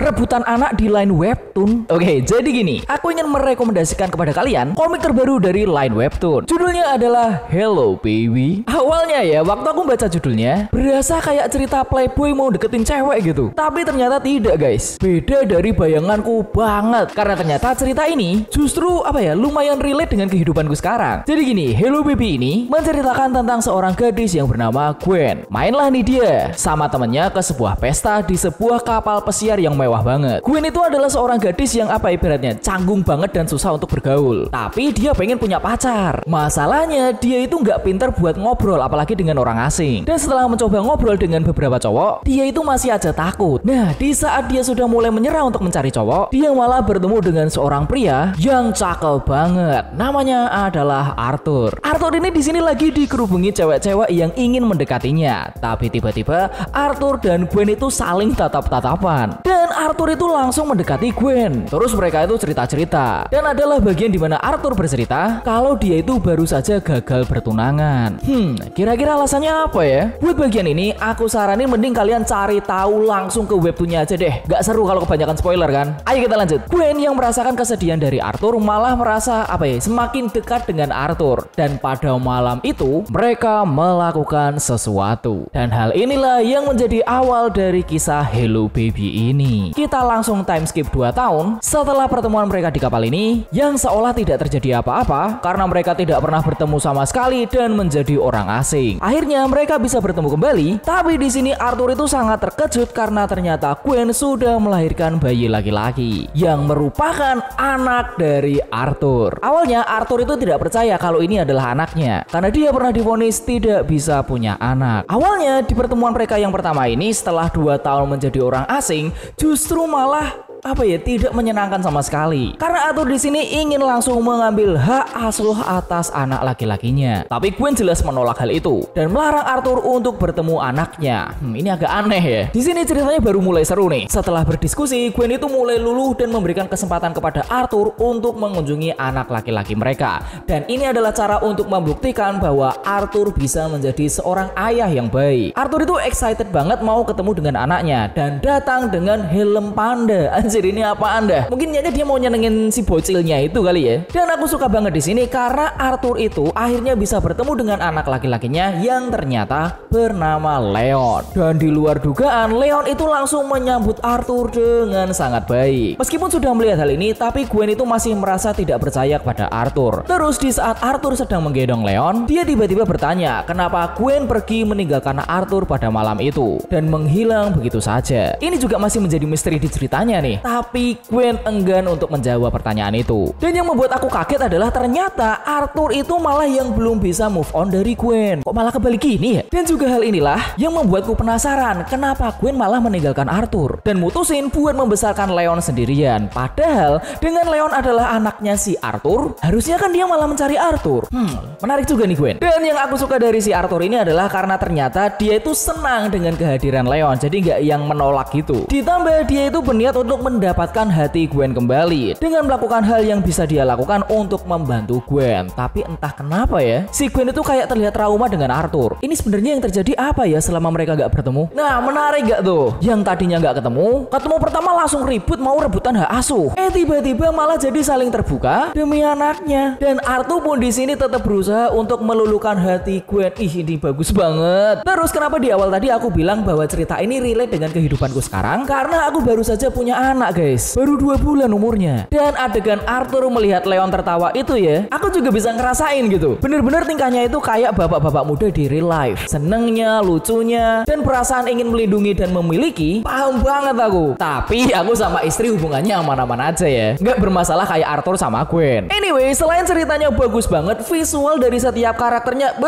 Perebutan anak di Line Webtoon. Oke, jadi gini, aku ingin merekomendasikan kepada kalian komik terbaru dari Line Webtoon. Judulnya adalah Hello Baby. Awalnya ya, waktu aku baca judulnya, berasa kayak cerita playboy mau deketin cewek gitu. Tapi ternyata tidak, guys. Beda dari bayanganku banget. Karena ternyata cerita ini justru lumayan relate dengan kehidupanku sekarang. Jadi gini, Hello Baby ini menceritakan tentang seorang gadis yang bernama Gwen. Mainlah nih dia sama temennya ke sebuah pesta di sebuah kapal pesiar yang mewah banget. Gwen itu adalah seorang gadis yang ibaratnya canggung banget dan susah untuk bergaul. Tapi dia pengen punya pacar. Masalahnya dia itu nggak pinter buat ngobrol, apalagi dengan orang asing. Dan setelah mencoba ngobrol dengan beberapa cowok, dia itu masih aja takut. Nah, di saat dia sudah mulai menyerah untuk mencari cowok, dia malah bertemu dengan seorang pria yang cakep banget. Namanya adalah Arthur. Arthur ini di sini lagi dikerubungi cewek-cewek yang ingin mendekatinya. Tapi tiba-tiba Arthur dan Gwen itu saling tatap-tatapan. Dan Arthur itu langsung mendekati Gwen. Terus mereka itu cerita-cerita. Dan adalah bagian dimana Arthur bercerita kalau dia itu baru saja gagal bertunangan. Kira-kira alasannya apa ya? Buat bagian ini aku saranin mending kalian cari tahu langsung ke webtoonnya aja deh. Gak seru kalau kebanyakan spoiler kan? Ayo kita lanjut. Gwen yang merasakan kesedihan dari Arthur malah merasa semakin dekat dengan Arthur. Dan pada malam itu mereka melakukan sesuatu. Dan hal inilah yang menjadi awal dari kisah Hello Baby ini. Kita langsung time skip 2 tahun setelah pertemuan mereka di kapal ini, yang seolah tidak terjadi apa-apa karena mereka tidak pernah bertemu sama sekali dan menjadi orang asing. Akhirnya mereka bisa bertemu kembali, tapi di sini Arthur itu sangat terkejut karena ternyata Gwen sudah melahirkan bayi laki-laki yang merupakan anak dari Arthur. Awalnya Arthur itu tidak percaya kalau ini adalah anaknya karena dia pernah divonis tidak bisa punya anak. Awalnya di pertemuan mereka yang pertama ini, setelah 2 tahun menjadi orang asing, justru malah tidak menyenangkan sama sekali. Karena Arthur di sini ingin langsung mengambil hak asuh atas anak laki-lakinya. Tapi Gwen jelas menolak hal itu dan melarang Arthur untuk bertemu anaknya. Ini agak aneh ya. Di sini ceritanya baru mulai seru nih. Setelah berdiskusi, Gwen itu mulai luluh dan memberikan kesempatan kepada Arthur untuk mengunjungi anak laki-laki mereka. Dan ini adalah cara untuk membuktikan bahwa Arthur bisa menjadi seorang ayah yang baik. Arthur itu excited banget mau ketemu dengan anaknya dan datang dengan helm panda. Anjir, ini apa Anda? Mungkin dia mau nyenengin si bocilnya itu kali ya. Dan aku suka banget di sini karena Arthur itu akhirnya bisa bertemu dengan anak laki-lakinya yang ternyata bernama Leon. Dan di luar dugaan, Leon itu langsung menyambut Arthur dengan sangat baik. Meskipun sudah melihat hal ini, tapi Gwen itu masih merasa tidak percaya kepada Arthur. Terus di saat Arthur sedang menggendong Leon, dia tiba-tiba bertanya kenapa Gwen pergi meninggalkan Arthur pada malam itu dan menghilang begitu saja. Ini juga masih menjadi misteri di ceritanya nih. Tapi Gwen enggan untuk menjawab pertanyaan itu. Dan yang membuat aku kaget adalah ternyata Arthur itu malah yang belum bisa move on dari Gwen. Kok malah kebalik gini ya? Dan juga hal inilah yang membuatku penasaran kenapa Gwen malah meninggalkan Arthur dan mutusin buat membesarkan Leon sendirian. Padahal dengan Leon adalah anaknya si Arthur, harusnya kan dia malah mencari Arthur. Menarik juga nih Gwen. Dan yang aku suka dari si Arthur ini adalah karena ternyata dia itu senang dengan kehadiran Leon, jadi nggak yang menolak gitu. Ditambah dia itu berniat untuk mendapatkan hati Gwen kembali dengan melakukan hal yang bisa dia lakukan untuk membantu Gwen. Tapi entah kenapa ya, si Gwen itu kayak terlihat trauma dengan Arthur. Ini sebenarnya yang terjadi apa ya selama mereka gak bertemu? Nah, menarik gak tuh? Yang tadinya gak ketemu pertama langsung ribut mau rebutan hak asuh. Tiba-tiba malah jadi saling terbuka demi anaknya. Dan Arthur pun di sini tetap berusaha untuk meluluhkan hati Gwen. Ini bagus banget. Terus kenapa di awal tadi aku bilang bahwa cerita ini relate dengan kehidupanku sekarang? Karena aku baru saja punya anak, guys. Baru 2 bulan umurnya. Dan adegan Arthur melihat Leon tertawa itu ya, aku juga bisa ngerasain gitu. Bener-bener tingkahnya itu kayak bapak-bapak muda di real life. Senengnya, lucunya, dan perasaan ingin melindungi dan memiliki, paham banget aku. Tapi aku sama istri hubungannya aman-aman aja ya. Nggak bermasalah kayak Arthur sama Gwen. Anyway, selain ceritanya bagus banget, visual dari setiap karakternya,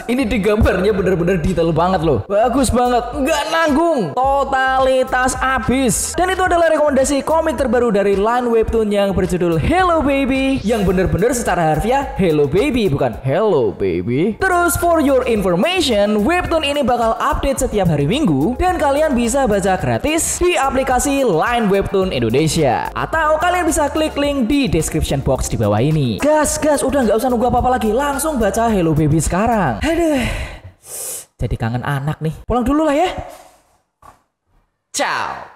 ini di gambarnya bener-bener detail banget loh. Bagus banget, nggak nanggung, totalitas abis. Dan itu adalah rekomendasi komik terbaru dari Line Webtoon yang berjudul Hello Baby, yang bener-bener secara harfiah Hello Baby, bukan Hello Baby. Terus for your information, Webtoon ini bakal update setiap hari Minggu dan kalian bisa baca gratis di aplikasi Line Webtoon Indonesia, atau kalian bisa klik link di description box di bawah ini. Gas, udah nggak usah nunggu apa-apa lagi, langsung baca Hello Baby sekarang. Aduh, jadi kangen anak nih. Pulang dulu lah ya. Ciao.